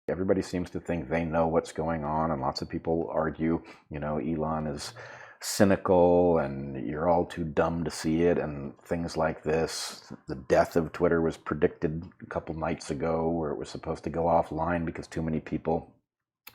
Everybody seems to think they know what's going on, and lots of people argue, Elon is cynical and you're all too dumb to see it and things like this. The death of Twitter was predicted a couple nights ago, where it was supposed to go offline because too many people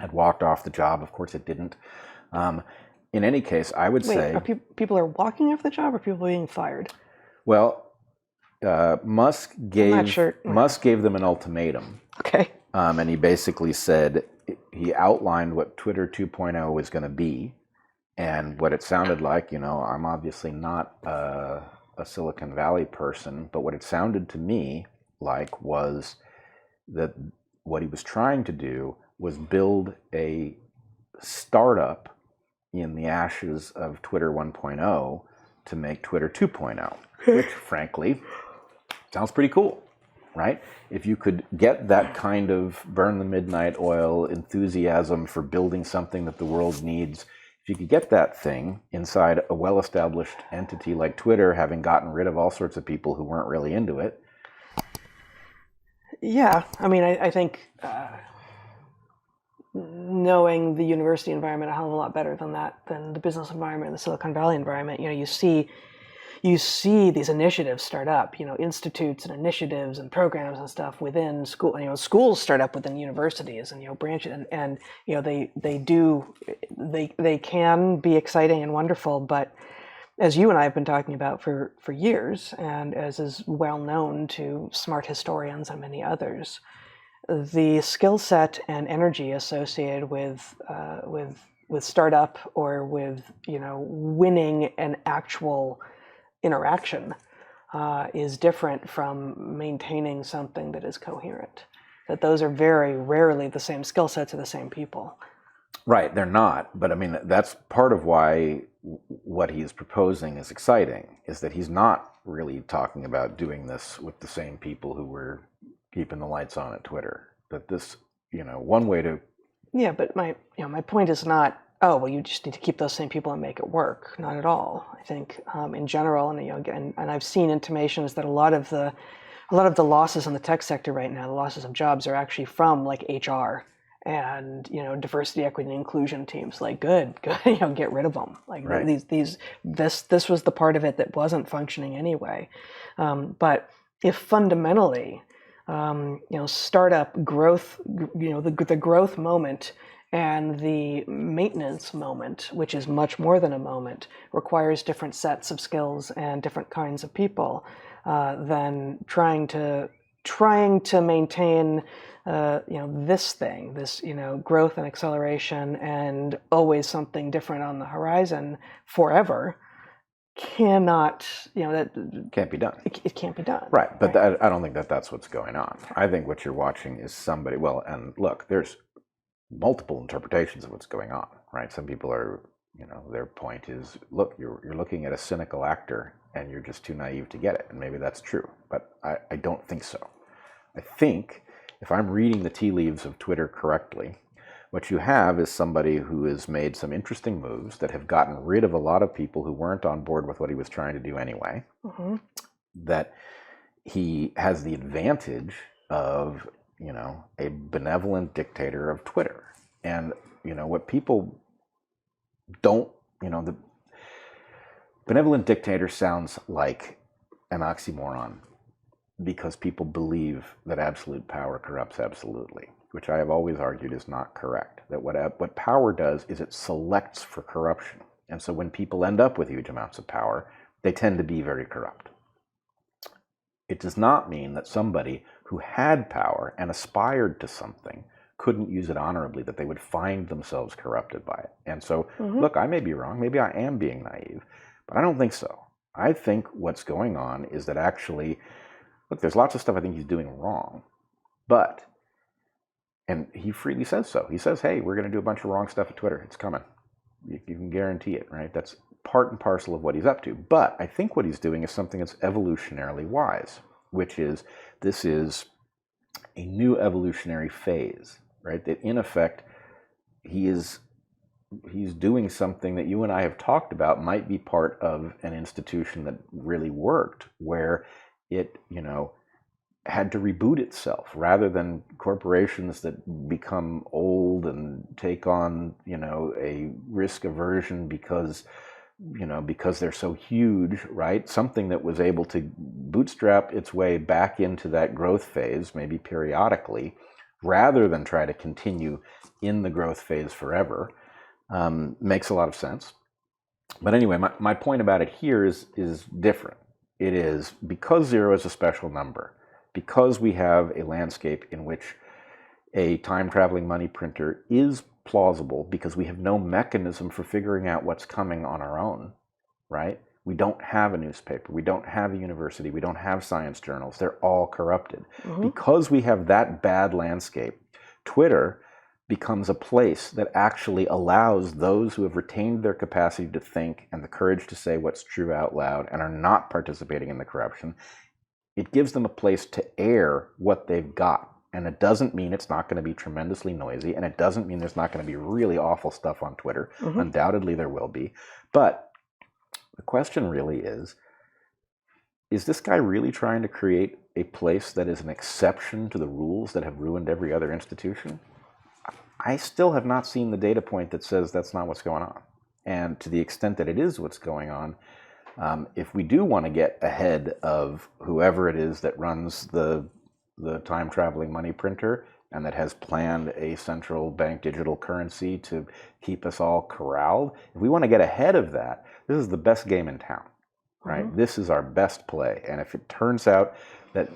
had walked off the job. Of course it didn't. In any case, I would say... people are walking off the job, or people being fired? Well, Musk gave them an ultimatum. Okay. And he basically said, he outlined what Twitter 2.0 was going to be. And what it sounded like, I'm obviously not a Silicon Valley person, but what it sounded to me like was that what he was trying to do was build a startup in the ashes of Twitter 1.0 to make Twitter 2.0, which frankly sounds pretty cool, right? If you could get that kind of burn the midnight oil enthusiasm for building something that the world needs, if you could get that thing inside a well-established entity like Twitter, having gotten rid of all sorts of people who weren't really into it. Yeah, I mean, I think knowing the university environment a hell of a lot better than the business environment and the Silicon Valley environment, you see these initiatives start up, institutes and initiatives and programs and stuff within school. Schools start up within universities and branches, and they can be exciting and wonderful. But as you and I have been talking about for years, and as is well known to smart historians and many others, the skill set and energy associated with startup or with winning an actual interaction is different from maintaining something that is coherent. That those are very rarely the same skill sets of the same people. Right, they're not. But I mean, that's part of why what he is proposing is exciting, is that he's not really talking about doing this with the same people who were keeping the lights on at Twitter. That this, one way to... Yeah, but my point is not, oh, well, you just need to keep those same people and make it work. Not at all. I think in general, and I've seen intimations that a lot of the losses in the tech sector right now, the losses of jobs, are actually from like HR and diversity, equity, and inclusion teams. Like, good, get rid of them. Like right. This was the part of it that wasn't functioning anyway. But if fundamentally, startup growth, the growth moment and the maintenance moment, which is much more than a moment, requires different sets of skills and different kinds of people than trying to maintain this growth and acceleration and always something different on the horizon forever. That can't be done. It can't be done. Right, but right. I don't think that's what's going on. I think what you're watching is somebody. Well, and look, there's multiple interpretations of what's going on, right? Some people are, their point is, look, you're looking at a cynical actor and you're just too naive to get it. And maybe that's true, but I don't think so. I think if I'm reading the tea leaves of Twitter correctly, what you have is somebody who has made some interesting moves that have gotten rid of a lot of people who weren't on board with what he was trying to do anyway. Mm-hmm. That he has the advantage of a benevolent dictator of Twitter. And, what people don't, the benevolent dictator sounds like an oxymoron because people believe that absolute power corrupts absolutely, which I have always argued is not correct. That what power does is it selects for corruption. And so when people end up with huge amounts of power, they tend to be very corrupt. It does not mean that somebody who had power and aspired to something couldn't use it honorably, that they would find themselves corrupted by it. And so, Look, I may be wrong, maybe I am being naive, but I don't think so. I think what's going on is that actually, look, there's lots of stuff I think he's doing wrong, and he freely says so. He says, hey, we're going to do a bunch of wrong stuff at Twitter. It's coming. You can guarantee it, right? That's part and parcel of what he's up to. But I think what he's doing is something that's evolutionarily wise, which is this is a new evolutionary phase, right? That in effect, he's doing something that you and I have talked about might be part of an institution that really worked, where it, had to reboot itself rather than corporations that become old and take on, a risk aversion because they're so huge, right? Something that was able to bootstrap its way back into that growth phase, maybe periodically, rather than try to continue in the growth phase forever, makes a lot of sense. But anyway, my point about it here is different. It is because 0 is a special number, because we have a landscape in which a time-traveling money printer is plausible because we have no mechanism for figuring out what's coming on our own, right? We don't have a newspaper. We don't have a university. We don't have science journals. They're all corrupted. Mm-hmm. Because we have that bad landscape, Twitter becomes a place that actually allows those who have retained their capacity to think and the courage to say what's true out loud and are not participating in the corruption. It gives them a place to air what they've got. And it doesn't mean it's not going to be tremendously noisy, and it doesn't mean there's not going to be really awful stuff on Twitter. Mm-hmm. Undoubtedly there will be. But the question really is this guy really trying to create a place that is an exception to the rules that have ruined every other institution? I still have not seen the data point that says that's not what's going on. And to the extent that it is what's going on, if we do want to get ahead of whoever it is that runs the time-traveling money printer and that has planned a central bank digital currency to keep us all corralled, if we want to get ahead of that, this is the best game in town, right? Mm-hmm. This is our best play. And if it turns out that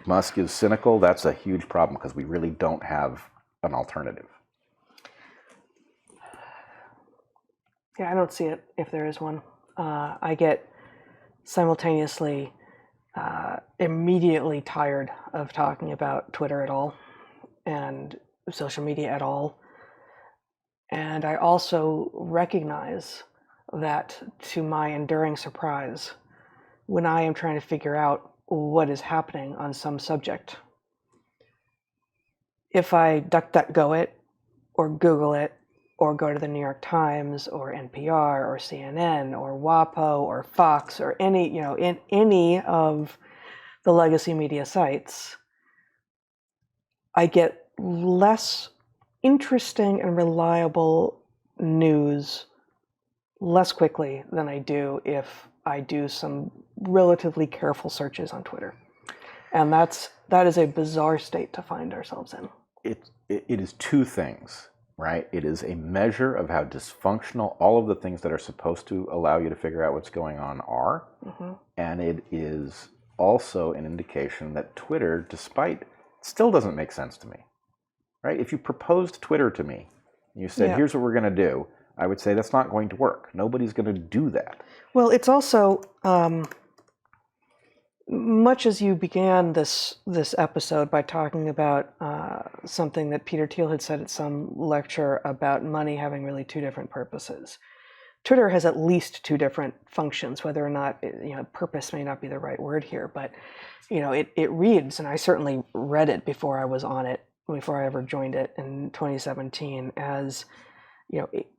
Musk is cynical, that's a huge problem because we really don't have an alternative. Yeah, I don't see it if there is one. I get simultaneously immediately tired of talking about Twitter at all and social media at all. And I also recognize that, to my enduring surprise, when I am trying to figure out what is happening on some subject, if I DuckDuckGo it or Google it or go to the New York Times or NPR or CNN or WAPO or Fox or any of the legacy media sites, I get less interesting and reliable news less quickly than I do if I do some relatively careful searches on Twitter. And that is a bizarre state to find ourselves in. It is two things, right? It is a measure of how dysfunctional all of the things that are supposed to allow you to figure out what's going on are. Mm-hmm. And it is also an indication that Twitter, still doesn't make sense to me, right? If you proposed Twitter to me, you said, here's what we're going to do, I would say that's not going to work. Nobody's going to do that. Well, it's also, much as you began this episode by talking about something that Peter Thiel had said at some lecture about money having really two different purposes. Twitter has at least two different functions, whether or not, purpose may not be the right word here, but, it reads, and I certainly read it before I was on it, before I ever joined it in 2017, as,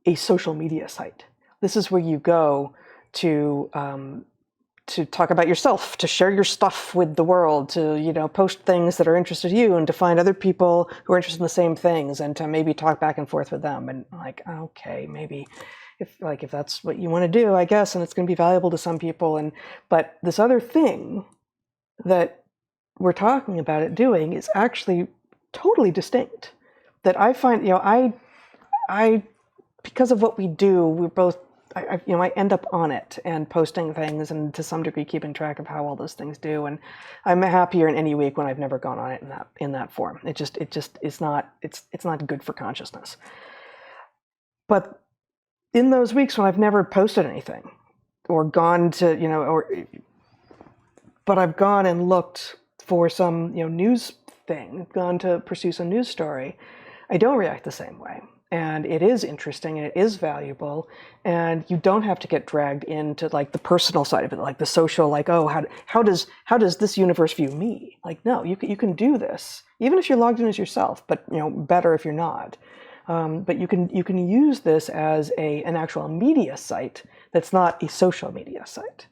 a social media site. This is where you go to talk about yourself, to share your stuff with the world, to, post things that are interested in you and to find other people who are interested in the same things and to maybe talk back and forth with them. And okay, maybe if that's what you want to do, I guess, and it's going to be valuable to some people. But this other thing that we're talking about it doing is actually totally distinct. That I find, I because of what we do, we're both, I end up on it and posting things and to some degree keeping track of how all those things do. And I'm happier in any week when I've never gone on it in that form. It's not good for consciousness. But in those weeks when I've never posted anything or gone to, but I've gone and looked for some, news thing, gone to pursue some news story, I don't react the same way. And it is interesting and it is valuable, and you don't have to get dragged into like the personal side of it, like the social, like, how does this universe view me? Like, no, you can do this even if you're logged in as yourself, but better if you're not. But you can use this as an actual media site that's not a social media site,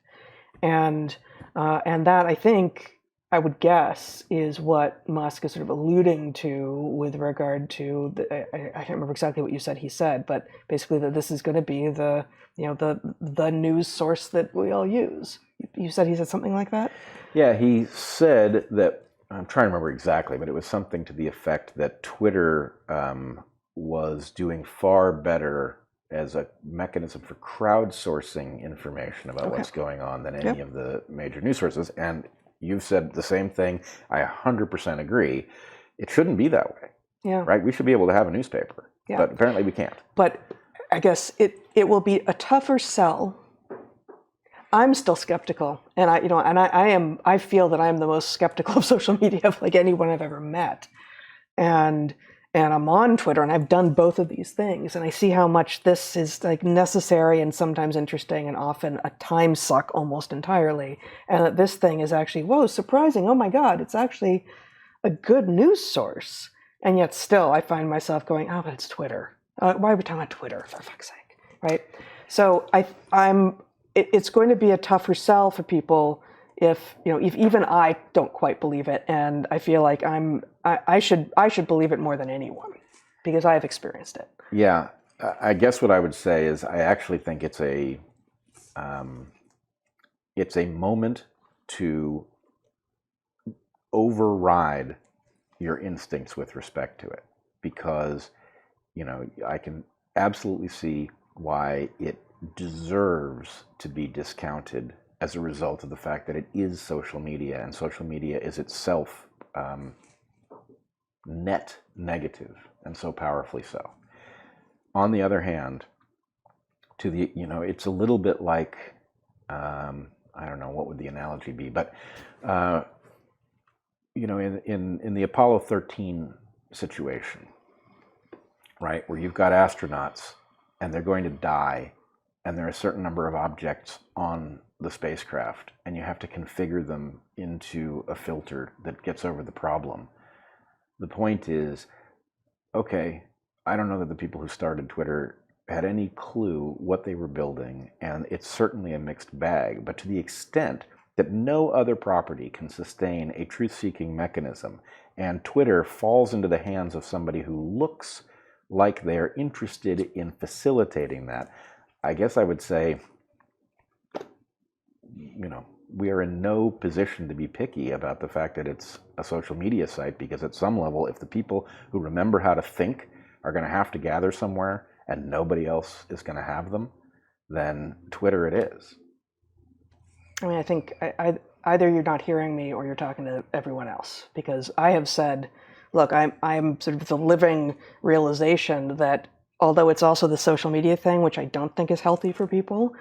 and that I think I would guess, is what Musk is sort of alluding to with regard to I can't remember exactly what you said he said, but basically that this is going to be the news source that we all use. You said he said something like that? Yeah, he said that, I'm trying to remember exactly, but it was something to the effect that Twitter was doing far better as a mechanism for crowdsourcing information about what's going on than any of the major news sources. And you've said the same thing. I 100% agree. It shouldn't be that way. Yeah. Right? We should be able to have a newspaper. Yeah. But apparently we can't. But I guess it will be a tougher sell. I'm still skeptical, and I feel that I'm the most skeptical of social media of like anyone I've ever met. And I'm on Twitter, and I've done both of these things, and I see how much this is like necessary and sometimes interesting and often a time suck almost entirely. And that this thing is actually, whoa, surprising. Oh my God, it's actually a good news source. And yet still I find myself going, oh, but it's Twitter. Why are we talking about Twitter, for fuck's sake, right? So it's going to be a tougher sell for people if even I don't quite believe it, and I feel like I should believe it more than anyone because I have experienced it. Yeah, I guess what I would say is I actually think it's a moment to override your instincts with respect to it, because I can absolutely see why it deserves to be discounted as a result of the fact that it is social media, and social media is itself net negative, and so powerfully so. On the other hand, it's a little bit like, I don't know, what would the analogy be, but in the Apollo 13 situation, right, where you've got astronauts and they're going to die, and there are a certain number of objects on the spacecraft, and you have to configure them into a filter that gets over the problem. The point is, okay, I don't know that the people who started Twitter had any clue what they were building, and it's certainly a mixed bag, but to the extent that no other property can sustain a truth-seeking mechanism, and Twitter falls into the hands of somebody who looks like they're interested in facilitating that, I guess I would say, we are in no position to be picky about the fact that it's a social media site, because at some level, if the people who remember how to think are going to have to gather somewhere and nobody else is going to have them, then Twitter it is. I mean, I think either you're not hearing me or you're talking to everyone else, because I have said, look, I'm sort of the living realization that although it's also the social media thing, which I don't think is healthy for people,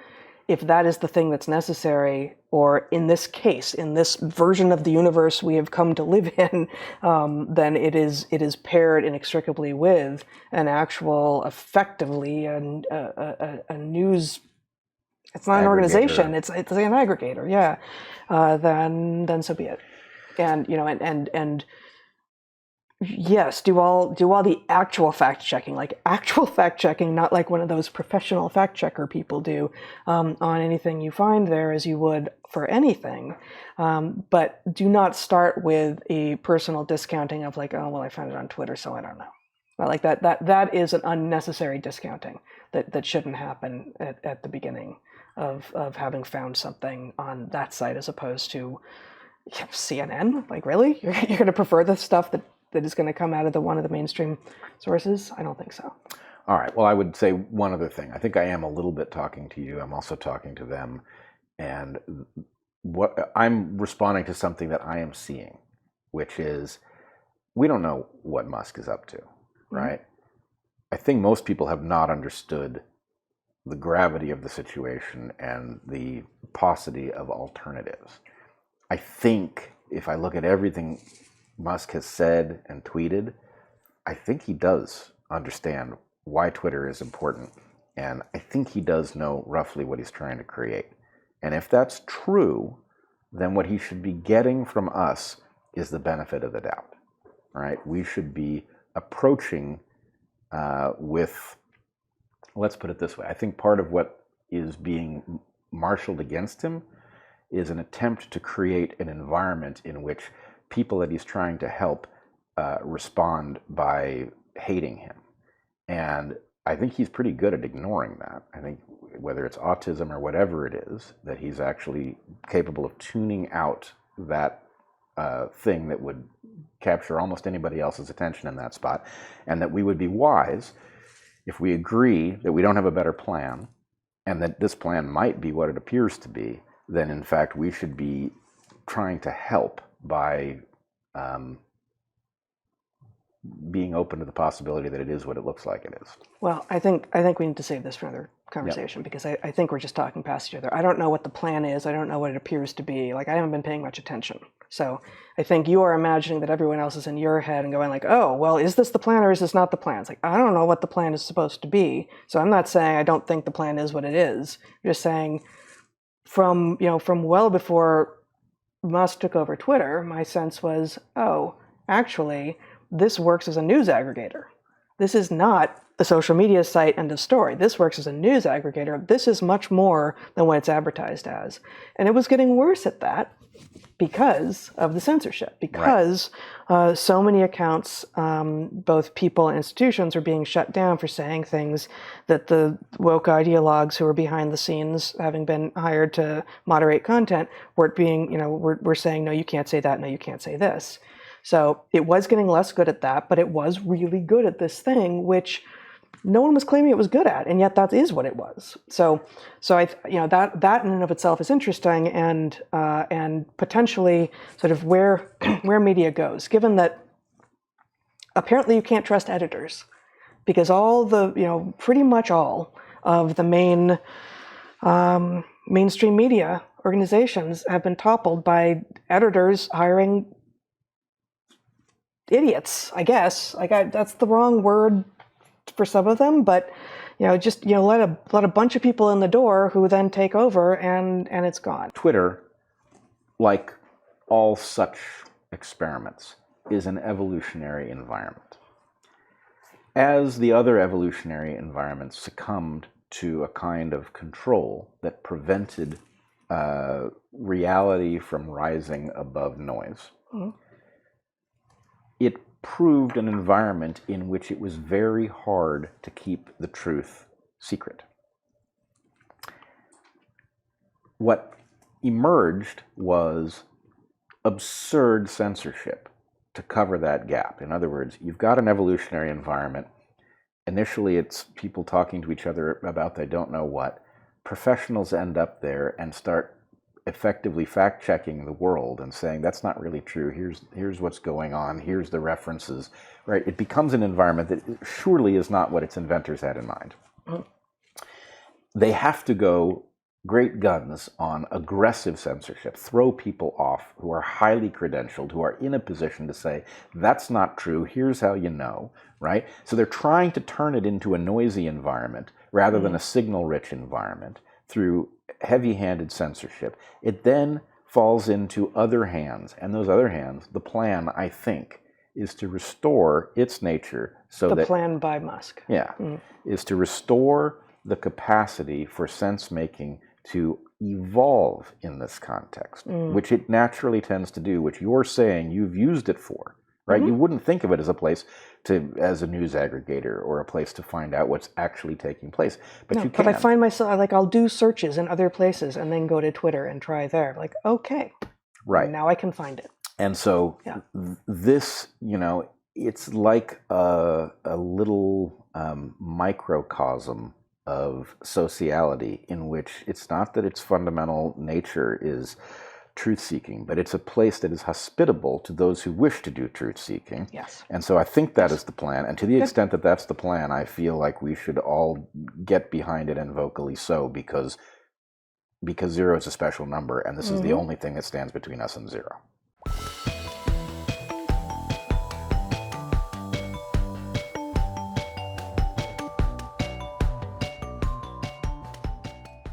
if that is the thing that's necessary, or in this case, in this version of the universe we have come to live in, then it is paired inextricably with an actual, effectively, a news. It's not an organization. It's an aggregator. Yeah. Then so be it. And and yes, do all the actual fact checking, not like one of those professional fact checker people do on anything you find there, as you would for anything. But do not start with a personal discounting of like, oh well, I found it on Twitter, so I don't know. Well, like that is an unnecessary discounting that shouldn't happen at the beginning of having found something on that site, as opposed to CNN. Like, really, you're going to prefer the stuff that is going to come out of one of the mainstream sources? I don't think so. All right. Well, I would say one other thing. I think I am a little bit talking to you. I'm also talking to them. And what I'm responding to something that I am seeing, which is we don't know what Musk is up to, right? Mm-hmm. I think most people have not understood the gravity of the situation and the paucity of alternatives. I think if I look at everything Musk has said and tweeted, I think he does understand why Twitter is important, and I think he does know roughly what he's trying to create. And if that's true, then what he should be getting from us is the benefit of the doubt, right? We should be approaching with, let's put it this way, I think part of what is being marshaled against him is an attempt to create an environment in which people that he's trying to help respond by hating him. And I think he's pretty good at ignoring that. I think whether it's autism or whatever it is, that he's actually capable of tuning out that thing that would capture almost anybody else's attention in that spot, and that we would be wise if we agree that we don't have a better plan and that this plan might be what it appears to be, then in fact we should be trying to help by being open to the possibility that it is what it looks like it is. Well, I think we need to save this for another conversation, because I think we're just talking past each other. I don't know what the plan is. I don't know what it appears to be. Like, I haven't been paying much attention. So I think you are imagining that everyone else is in your head and going like, oh, well, is this the plan or is this not the plan? It's like, I don't know what the plan is supposed to be. So I'm not saying I don't think the plan is what it is. I'm just saying from well before Musk took over Twitter, my sense was, oh, actually, this works as a news aggregator. This is not a social media site, end of story. This works as a news aggregator. This is much more than what it's grupposed as. And it was getting worse at that because of the censorship, because so many accounts, both people and institutions, are being shut down for saying things that the woke ideologues who are behind the scenes, having been hired to moderate content, were saying, no, you can't say that, no, you can't say this. So it was getting less good at that, but it was really good at this thing, which no one was claiming it was good at, and yet that is what it was. So that in and of itself is interesting, and potentially sort of where media goes, given that apparently you can't trust editors, because pretty much all of the main mainstream media organizations have been toppled by editors hiring idiots, I guess. That's the wrong word for some of them, but let a bunch of people in the door who then take over, and it's gone. Twitter, like all such experiments, is an evolutionary environment. As the other evolutionary environments succumbed to a kind of control that prevented reality from rising above noise, it proved an environment in which it was very hard to keep the truth secret. What emerged was absurd censorship to cover that gap. In other words, you've got an evolutionary environment. Initially, it's people talking to each other about they don't know what. Professionals end up there and start effectively fact-checking the world and saying that's not really true. Here's what's going on. Here's the references. Right? It becomes an environment that surely is not what its inventors had in mind. They have to go great guns on aggressive censorship, throw people off who are highly credentialed, who are in a position to say that's not true. Here's how you know. Right? So they're trying to turn it into a noisy environment rather than a signal-rich environment through heavy-handed censorship. It then falls into other hands, and those other hands, the plan, I think, is to restore its nature so that... The plan by Musk. Yeah, is to restore the capacity for sense-making to evolve in this context, which it naturally tends to do, which you're saying you've used it for, right? You wouldn't think of it as a place as a news aggregator or a place to find out what's actually taking place, but you can. But I find myself, I'll do searches in other places and then go to Twitter and try there. Like, okay, right. Now I can find it. And so this, it's like a little microcosm of sociality in which it's not that its fundamental nature is truth-seeking, but it's a place that is hospitable to those who wish to do truth-seeking. Yes. And so I think that is the plan. And to the extent that that's the plan, I feel like we should all get behind it, and vocally so, because 0 is a special number, and this is the only thing that stands between us and 0.